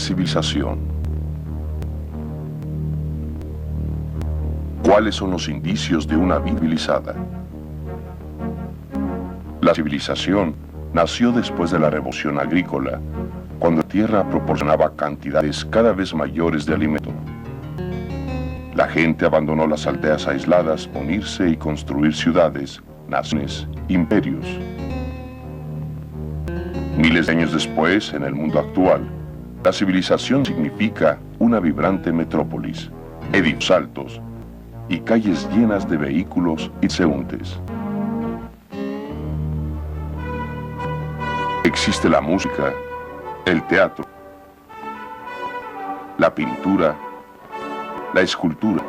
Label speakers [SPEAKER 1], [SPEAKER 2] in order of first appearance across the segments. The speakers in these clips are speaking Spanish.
[SPEAKER 1] civilización. ¿Cuáles son los indicios de una vida civilizada? La civilización nació después de la revolución agrícola, cuando la tierra proporcionaba cantidades cada vez mayores de alimento. La gente abandonó las aldeas aisladas para unirse y construir ciudades, naciones, imperios. Miles de años después, en el mundo actual, la civilización significa una vibrante metrópolis, edificios altos y calles llenas de vehículos y transeúntes. Existe la música, el teatro, la pintura, la escultura,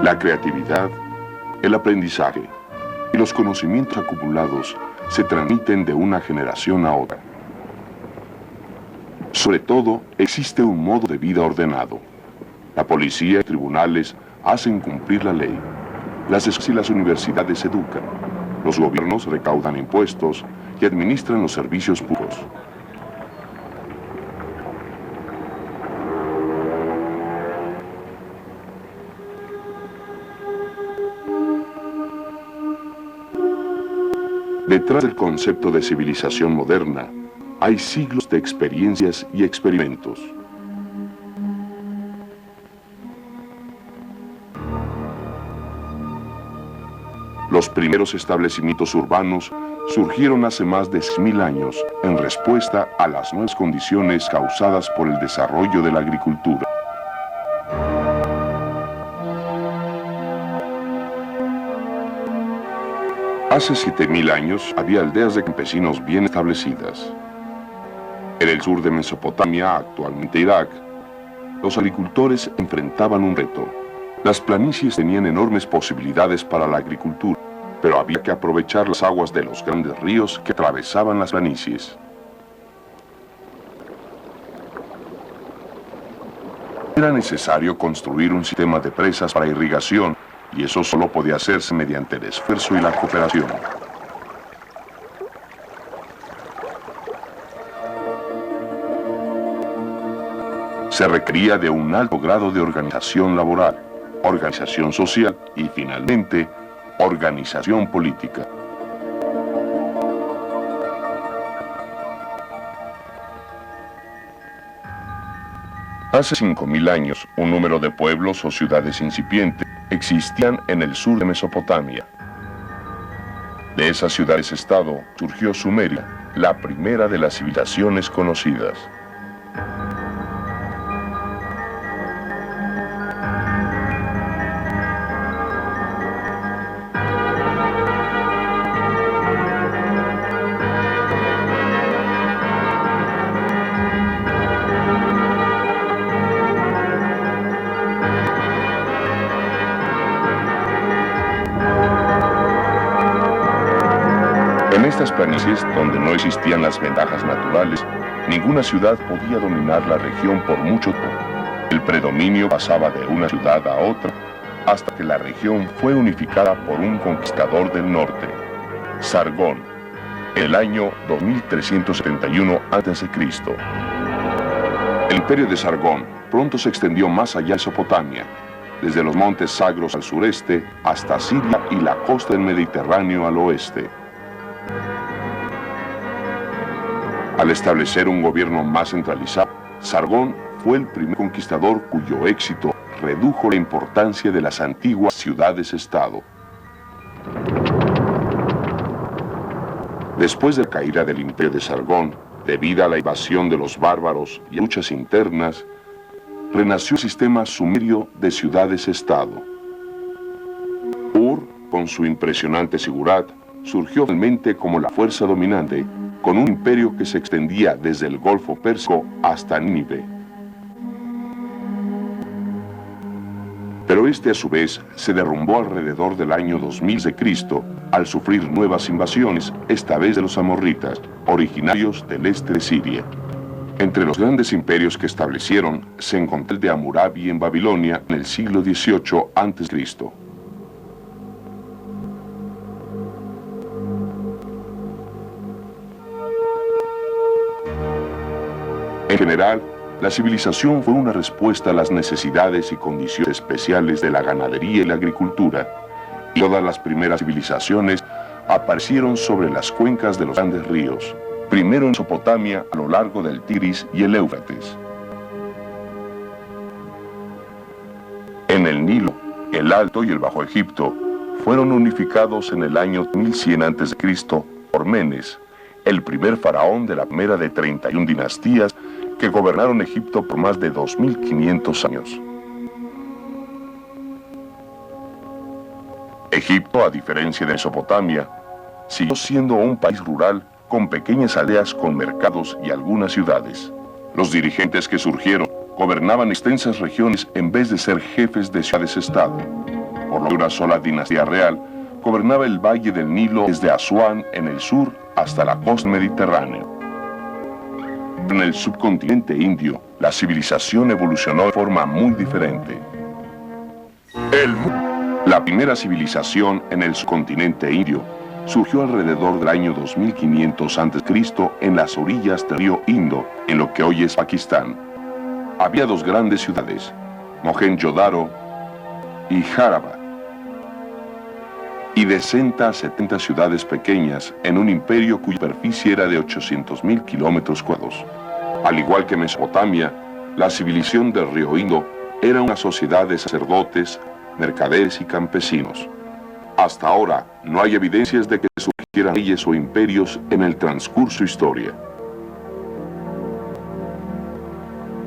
[SPEAKER 1] la creatividad, el aprendizaje y los conocimientos acumulados se transmiten de una generación a otra. Sobre todo, existe un modo de vida ordenado. La policía y tribunales hacen cumplir la ley. Las escuelas y las universidades educan. Los gobiernos recaudan impuestos y administran los servicios públicos. Detrás del concepto de civilización moderna, hay siglos de experiencias y experimentos. Los primeros establecimientos urbanos surgieron hace más de 6.000 años en respuesta a las nuevas condiciones causadas por el desarrollo de la agricultura. Hace 7.000 años había aldeas de campesinos bien establecidas. En el sur de Mesopotamia, actualmente Irak, los agricultores enfrentaban un reto. Las planicies tenían enormes posibilidades para la agricultura, pero había que aprovechar las aguas de los grandes ríos que atravesaban las planicies. Era necesario construir un sistema de presas para irrigación, y eso solo podía hacerse mediante el esfuerzo y la cooperación. Se requería de un alto grado de organización laboral, organización social y, finalmente, organización política. Hace 5.000 años, un número de pueblos o ciudades incipientes existían en el sur de Mesopotamia. De esas ciudades-estado surgió Sumeria, la primera de las civilizaciones conocidas. En estas planicies, donde no existían las ventajas naturales, ninguna ciudad podía dominar la región por mucho tiempo. El predominio pasaba de una ciudad a otra, hasta que la región fue unificada por un conquistador del norte, Sargón, en el año 2371 a.C. El imperio de Sargón pronto se extendió más allá de Mesopotamia, desde los montes Zagros al sureste hasta Siria y la costa del Mediterráneo al oeste. Al establecer un gobierno más centralizado, Sargón fue el primer conquistador cuyo éxito redujo la importancia de las antiguas ciudades-estado. Después de la caída del imperio de Sargón, debido a la invasión de los bárbaros y a luchas internas, renació el sistema sumerio de ciudades-estado. Ur, con su impresionante zigurat, surgió finalmente como la fuerza dominante, con un imperio que se extendía desde el Golfo Pérsico hasta Nínive. Pero este a su vez se derrumbó alrededor del año 2000 de Cristo al sufrir nuevas invasiones, esta vez de los amorritas, originarios del este de Siria. Entre los grandes imperios que establecieron se encontró el de Hammurabi en Babilonia en el siglo XVIII a.C. general, la civilización fue una respuesta a las necesidades y condiciones especiales de la ganadería y la agricultura, y todas las primeras civilizaciones aparecieron sobre las cuencas de los grandes ríos, primero en Mesopotamia a lo largo del Tigris y el Éufrates. En el Nilo, el Alto y el Bajo Egipto fueron unificados en el año 1100 a.C. por Menes, el primer faraón de la primera de 31 dinastías que gobernaron Egipto por más de 2500 años. Egipto, a diferencia de Mesopotamia, siguió siendo un país rural con pequeñas aldeas con mercados y algunas ciudades. Los dirigentes que surgieron gobernaban extensas regiones en vez de ser jefes de ciudades-estado. Por lo que una sola dinastía real gobernaba el valle del Nilo desde Asuán en el sur hasta la costa mediterránea. En el subcontinente indio, la civilización evolucionó de forma muy diferente. La primera civilización en el subcontinente indio surgió alrededor del año 2500 a.C. en las orillas del río Indo, en lo que hoy es Pakistán. Había dos grandes ciudades, Mohenjo-Daro y Harappa, y de 60 a 70 ciudades pequeñas en un imperio cuya superficie era de 800.000 kilómetros cuadrados. Al igual que Mesopotamia, la civilización del río Indo era una sociedad de sacerdotes, mercaderes y campesinos. Hasta ahora no hay evidencias de que surgieran reyes o imperios en el transcurso de historia.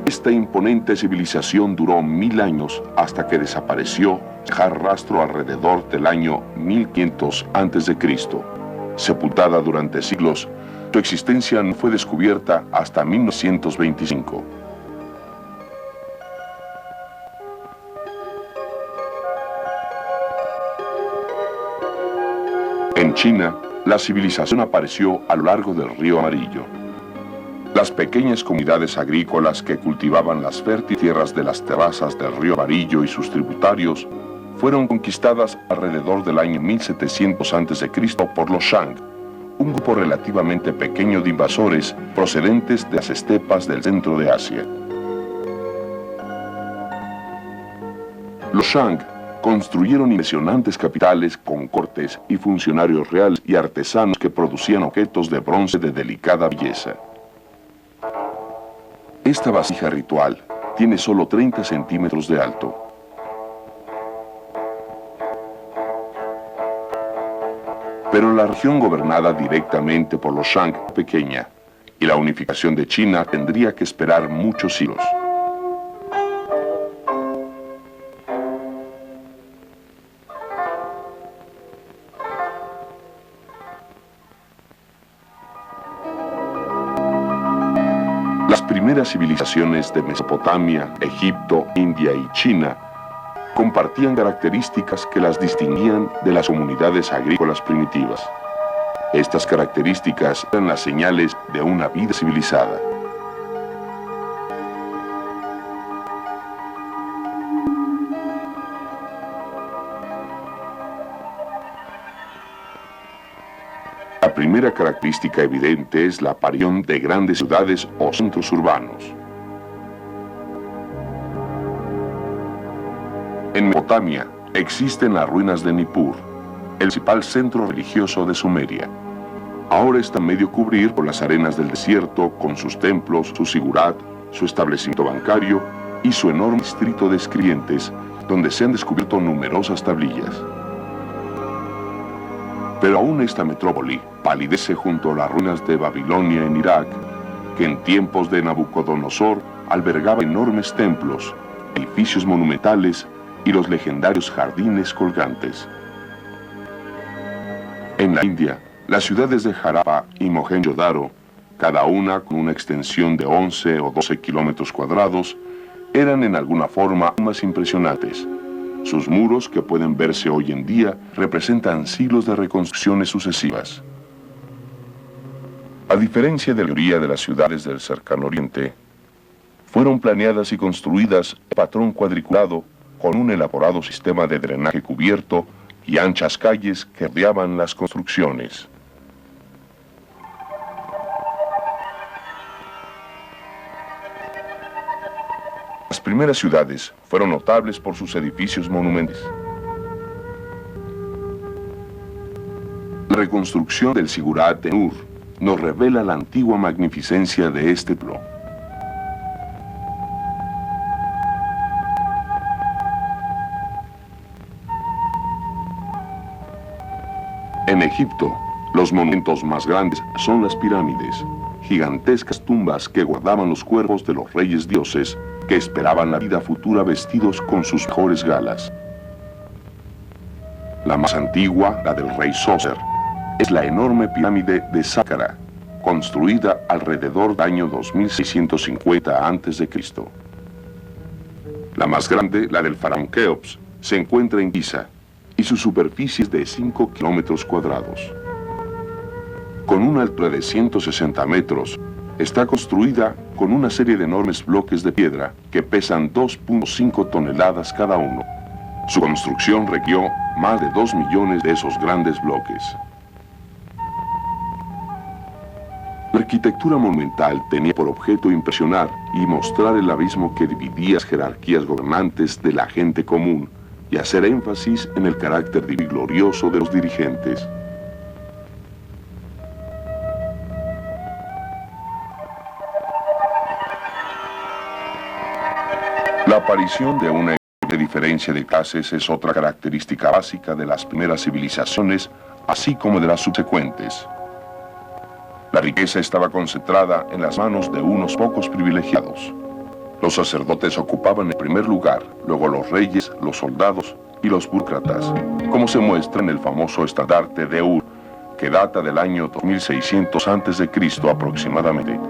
[SPEAKER 1] Esta imponente civilización duró 1000 años hasta que desapareció, dejar rastro alrededor del año 1500 a.C. Sepultada durante siglos, su existencia no fue descubierta hasta 1925. En China, la civilización apareció a lo largo del río Amarillo. Las pequeñas comunidades agrícolas que cultivaban las fértiles tierras de las terrazas del río Amarillo y sus tributarios fueron conquistadas alrededor del año 1700 a.C. por los Shang, un grupo relativamente pequeño de invasores procedentes de las estepas del centro de Asia. Los Shang construyeron impresionantes capitales con cortes y funcionarios reales y artesanos que producían objetos de bronce de delicada belleza. Esta vasija ritual tiene solo 30 centímetros de alto. Pero la región gobernada directamente por los Shang es pequeña, y la unificación de China tendría que esperar muchos siglos. Las primeras civilizaciones de Mesopotamia, Egipto, India y China compartían características que las distinguían de las comunidades agrícolas primitivas. Estas características eran las señales de una vida civilizada. La primera característica evidente es la aparición de grandes ciudades o centros urbanos. En Mesopotamia existen las ruinas de Nippur, el principal centro religioso de Sumeria. Ahora está medio cubierto por las arenas del desierto, con sus templos, su sigurat, su establecimiento bancario y su enorme distrito de escribientes, donde se han descubierto numerosas tablillas. Pero aún esta metrópoli palidece junto a las ruinas de Babilonia en Irak, que en tiempos de Nabucodonosor albergaba enormes templos, edificios monumentales y los legendarios jardines colgantes. En la India, las ciudades de Harappa y Mohenjo-Daro, cada una con una extensión de 11 o 12 kilómetros cuadrados, eran en alguna forma más impresionantes. Sus muros, que pueden verse hoy en día, representan siglos de reconstrucciones sucesivas. A diferencia de la mayoría de las ciudades del Cercano Oriente, fueron planeadas y construidas en patrón cuadriculado con un elaborado sistema de drenaje cubierto y anchas calles que rodeaban las construcciones. primeras ciudades fueron notables por sus edificios monumentales. La reconstrucción del Sigurat de Ur nos revela la antigua magnificencia de este templo. En Egipto, los monumentos más grandes son las pirámides, gigantescas tumbas que guardaban los cuerpos de los reyes dioses que esperaban la vida futura vestidos con sus mejores galas. La más antigua, la del rey Sócer, es la enorme pirámide de Sáqara, construida alrededor del año 2650 a.C. La más grande, la del faraón Keops, se encuentra en Giza, y su superficie es de 5 kilómetros cuadrados. Con una altura de 160 metros, está construida con una serie de enormes bloques de piedra que pesan 2.5 toneladas cada uno. Su construcción requirió más de 2 millones de esos grandes bloques. La arquitectura monumental tenía por objeto impresionar y mostrar el abismo que dividía las jerarquías gobernantes de la gente común y hacer énfasis en el carácter divino y glorioso de los dirigentes. La aparición de una diferencia de clases es otra característica básica de las primeras civilizaciones, así como de las subsecuentes. La riqueza estaba concentrada en las manos de unos pocos privilegiados. Los sacerdotes ocupaban el primer lugar, luego los reyes, los soldados y los burócratas, como se muestra en el famoso estandarte de Ur, que data del año 2600 a.C. aproximadamente.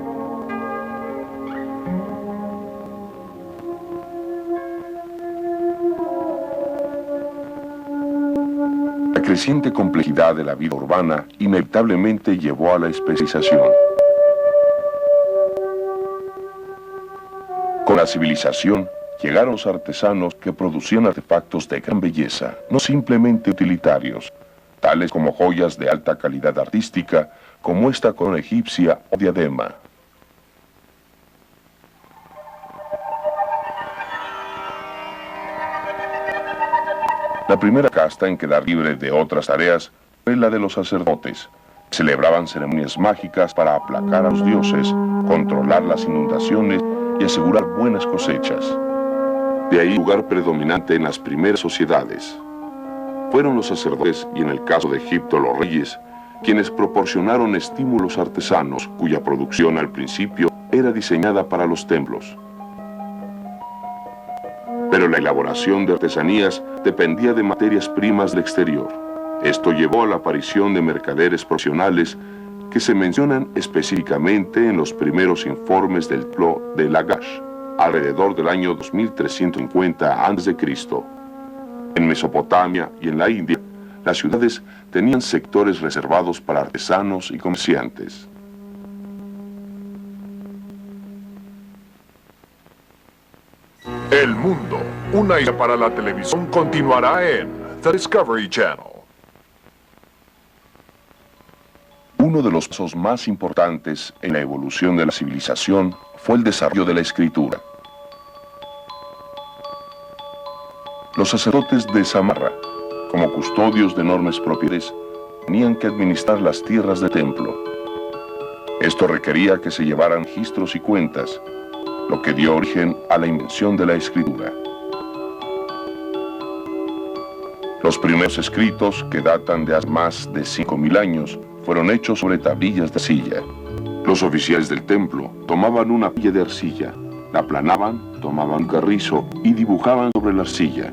[SPEAKER 1] La creciente complejidad de la vida urbana inevitablemente llevó a la especialización. Con la civilización llegaron los artesanos que producían artefactos de gran belleza, no simplemente utilitarios, tales como joyas de alta calidad artística, como esta corona egipcia o diadema. La primera casta en quedar libre de otras tareas fue la de los sacerdotes. Celebraban ceremonias mágicas para aplacar a los dioses, controlar las inundaciones y asegurar buenas cosechas. De ahí el lugar predominante en las primeras sociedades. Fueron los sacerdotes, y en el caso de Egipto los reyes, quienes proporcionaron estímulos artesanos cuya producción al principio era diseñada para los templos. Pero la elaboración de artesanías dependía de materias primas del exterior. Esto llevó a la aparición de mercaderes profesionales que se mencionan específicamente en los primeros informes del templo de Lagash, alrededor del año 2350 a.C. En Mesopotamia y en la India, las ciudades tenían sectores reservados para artesanos y comerciantes.
[SPEAKER 2] El mundo, una idea para la televisión, continuará en The Discovery Channel.
[SPEAKER 1] Uno de los pasos más importantes en la evolución de la civilización fue el desarrollo de la escritura. Los sacerdotes de Samarra, como custodios de enormes propiedades, tenían que administrar las tierras del templo. Esto requería que se llevaran registros y cuentas, lo que dio origen a la invención de la escritura. Los primeros escritos, que datan de hace más de 5.000 años, fueron hechos sobre tablillas de arcilla. Los oficiales del templo tomaban una pilla de arcilla, la aplanaban, tomaban un carrizo y dibujaban sobre la arcilla.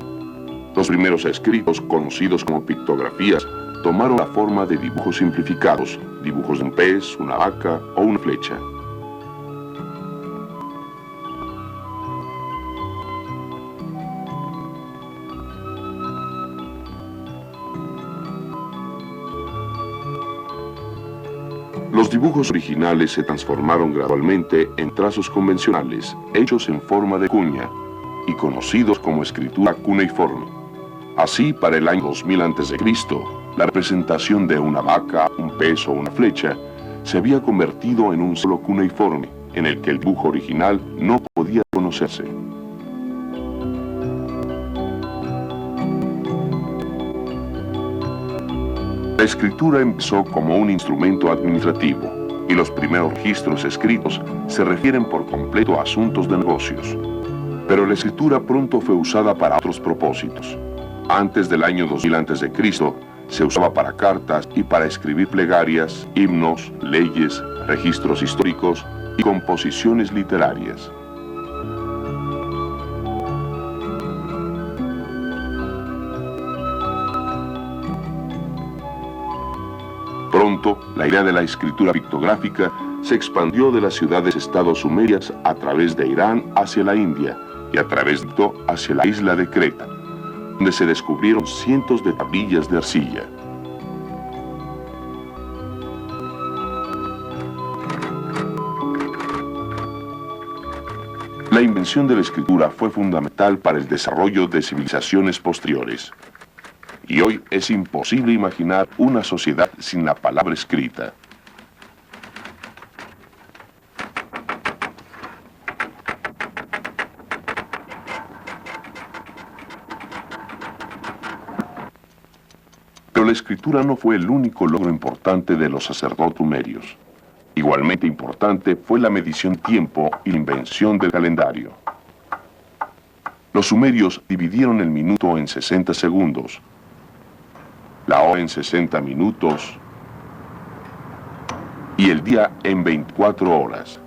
[SPEAKER 1] Los primeros escritos, conocidos como pictografías, tomaron la forma de dibujos simplificados, dibujos de un pez, una vaca o una flecha. Los dibujos originales se transformaron gradualmente en trazos convencionales, hechos en forma de cuña, y conocidos como escritura cuneiforme. Así, para el año 2000 a.C., la representación de una vaca, un pez o una flecha se había convertido en un solo cuneiforme, en el que el dibujo original no podía conocerse. La escritura empezó como un instrumento administrativo, y los primeros registros escritos se refieren por completo a asuntos de negocios. Pero la escritura pronto fue usada para otros propósitos. Antes del año 2000 a.C., se usaba para cartas y para escribir plegarias, himnos, leyes, registros históricos y composiciones literarias. Pronto, la idea de la escritura pictográfica se expandió de las ciudades-estado sumerias a través de Irán hacia la India y a través de Egipto hacia la isla de Creta, donde se descubrieron cientos de tablillas de arcilla. La invención de la escritura fue fundamental para el desarrollo de civilizaciones posteriores. Y hoy es imposible imaginar una sociedad sin la palabra escrita. Pero la escritura no fue el único logro importante de los sacerdotes sumerios. Igualmente importante fue la medición de tiempo y la invención del calendario. Los sumerios dividieron el minuto en 60 segundos, la hora en 60 minutos y el día en 24 horas.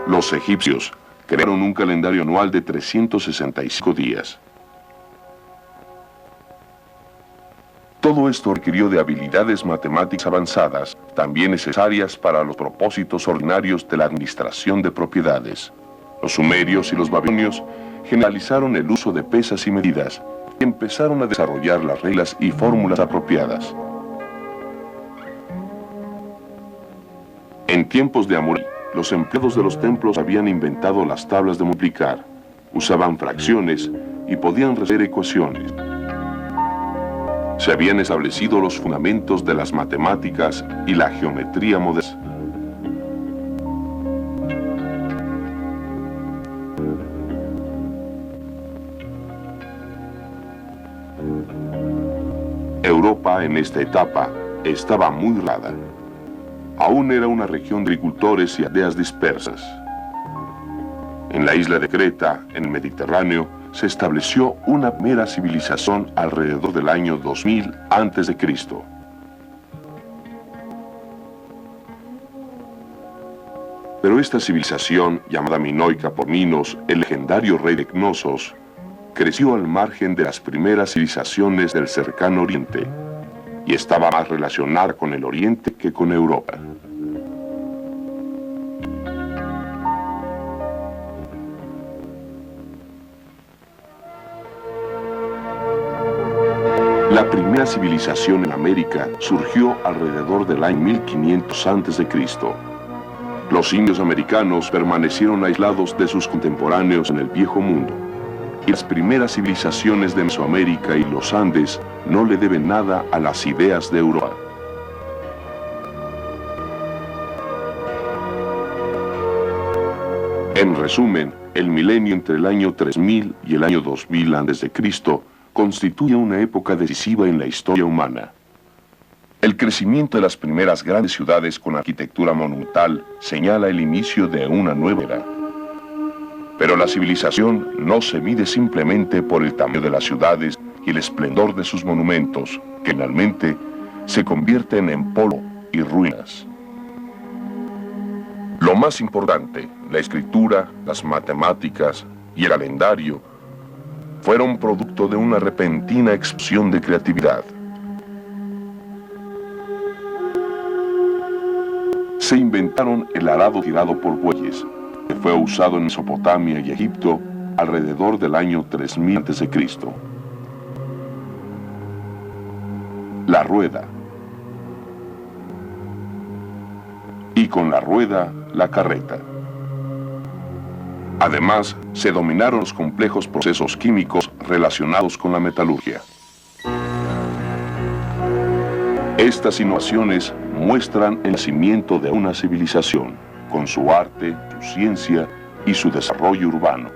[SPEAKER 1] Los egipcios crearon un calendario anual de 365 días. Todo esto requirió de habilidades matemáticas avanzadas, también necesarias para los propósitos ordinarios de la administración de propiedades. Los sumerios y los babilonios generalizaron el uso de pesas y medidas y empezaron a desarrollar las reglas y fórmulas apropiadas. En tiempos de Hammurabi, los empleados de los templos habían inventado las tablas de multiplicar, usaban fracciones y podían resolver ecuaciones. Se habían establecido los fundamentos de las matemáticas y la geometría moderna. Europa en esta etapa estaba muy rara. Aún era una región de agricultores y aldeas dispersas. En la isla de Creta, en el Mediterráneo, se estableció una mera civilización alrededor del año 2000 a.C. Pero esta civilización, llamada minoica por Minos, el legendario rey de Cnosos, creció al margen de las primeras civilizaciones del cercano Oriente, y estaba más relacionada con el Oriente que con Europa. La primera civilización en América surgió alrededor del año 1500 a.C. Los indios americanos permanecieron aislados de sus contemporáneos en el Viejo Mundo, y las primeras civilizaciones de Mesoamérica y los Andes no le deben nada a las ideas de Europa. En resumen, el milenio entre el año 3000 y el año 2000 a.C. constituye una época decisiva en la historia humana. El crecimiento de las primeras grandes ciudades con arquitectura monumental señala el inicio de una nueva era. Pero la civilización no se mide simplemente por el tamaño de las ciudades y el esplendor de sus monumentos, que finalmente se convierten en polvo y ruinas. Lo más importante, la escritura, las matemáticas y el calendario, fueron producto de una repentina explosión de creatividad. Se inventaron el arado tirado por bueyes, que fue usado en Mesopotamia y Egipto alrededor del año 3000 a.C. La rueda. Y con la rueda, la carreta. Además, se dominaron los complejos procesos químicos relacionados con la metalurgia. Estas innovaciones muestran el nacimiento de una civilización, con su arte, su ciencia y su desarrollo urbano,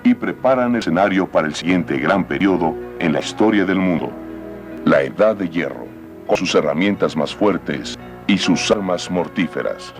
[SPEAKER 1] y preparan el escenario para el siguiente gran periodo en la historia del mundo, la Edad de Hierro, con sus herramientas más fuertes y sus armas mortíferas.